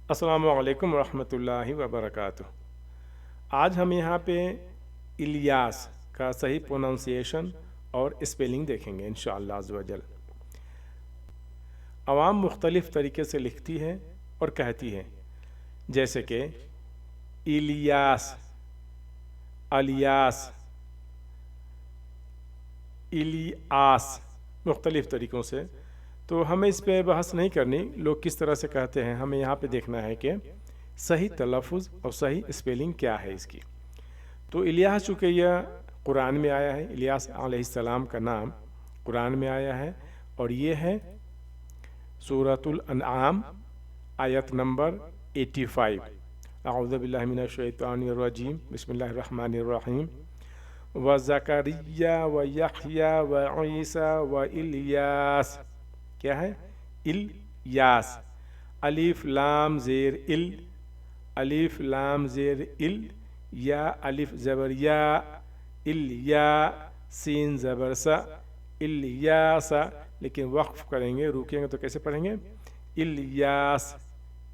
السلام علیکم ورحمۃ اللہ وبرکاتہ۔ آج ہم یہاں پہ الیاس کا صحیح پروننسیشن اور اسپیلنگ دیکھیں گے انشاءاللہ عز و جل۔ عوام مختلف طریقے سے لکھتی ہے اور کہتی ہے، جیسے کہ الیاس، الیاس، الیاس، مختلف طریقوں سے۔ تو ہمیں اس پہ بحث نہیں کرنی لوگ کس طرح سے کہتے ہیں، ہمیں یہاں پہ دیکھنا ہے کہ صحیح تلفظ اور صحیح اسپیلنگ کیا ہے اس کی۔ تو الیاس چونکہ یہ قرآن میں آیا ہے، الیاس علیہ السلام کا نام قرآن میں آیا ہے، اور یہ ہے سورۃ الانعام آیت نمبر 85۔ اعوذ باللہ من الشیطان الرجیم، بسم اللہ الرحمن الرحیم۔ وَزَكَرِيَّا وَيَحْيَا وَعِيسَى وَإِلْيَاسَ، کیا ہے؟ الیاس، الف لام زیر ال، الف لام زیر ال، یا الف زبر یا، الیا، سین زبر سا، الیاسا، لیکن وقف کریں گے، روکیں گے تو کیسے پڑھیں گے؟ الیاس،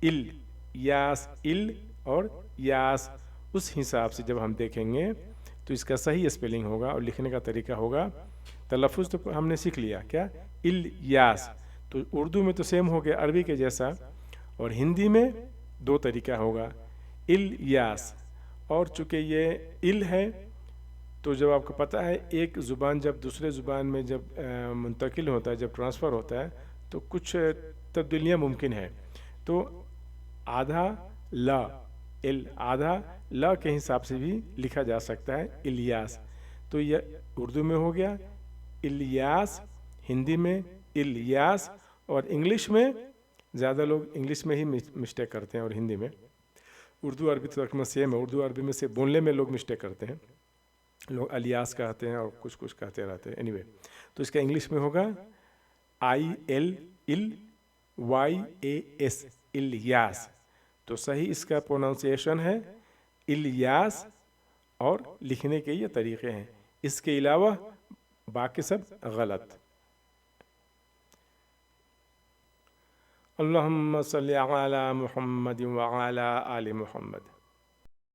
الیاس، ال اور یاس۔ اس حساب سے جب ہم دیکھیں گے تو اس کا صحیح اسپیلنگ ہوگا اور لکھنے کا طریقہ ہوگا۔ تلفظ تو ہم نے سیکھ لیا، کیا؟ الیاس۔ تو اردو میں تو سیم ہو گیا عربی کے جیسا، اور ہندی میں دو طریقہ ہوگا، الیاس۔ اور چونکہ یہ ال ہے تو جب آپ کو پتہ ہے ایک زبان جب دوسرے زبان میں جب منتقل ہوتا ہے، جب ٹرانسفر ہوتا ہے تو کچھ تبدیلیاں ممکن ہیں۔ تو آدھا لا، ال آدھا لا کے حساب سے بھی لکھا جا سکتا ہے الیاس۔ تو یہ اردو میں ہو گیا الیاس، ہندی میں الیاس، اور انگلش میں زیادہ لوگ انگلش میں ہی مسٹیک کرتے ہیں اور ہندی میں۔ اردو عربی تو تقریباً سیم ہے، اردو عربی میں سے بولنے میں لوگ مسٹیک کرتے ہیں، لوگ الیاس کہتے ہیں اور کچھ کہتے رہتے ہیں۔ اینی وے، تو اس کا انگلش میں ہوگا آئی ایل ال وائی اے ایس، الیاس۔ تو صحیح اس کا پروننسیشن ہے الیاس، اور لکھنے کے یہ طریقے ہیں، اس کے علاوہ باقی سب غلط۔ اللہم صلی علی محمد وعلی آل محمد۔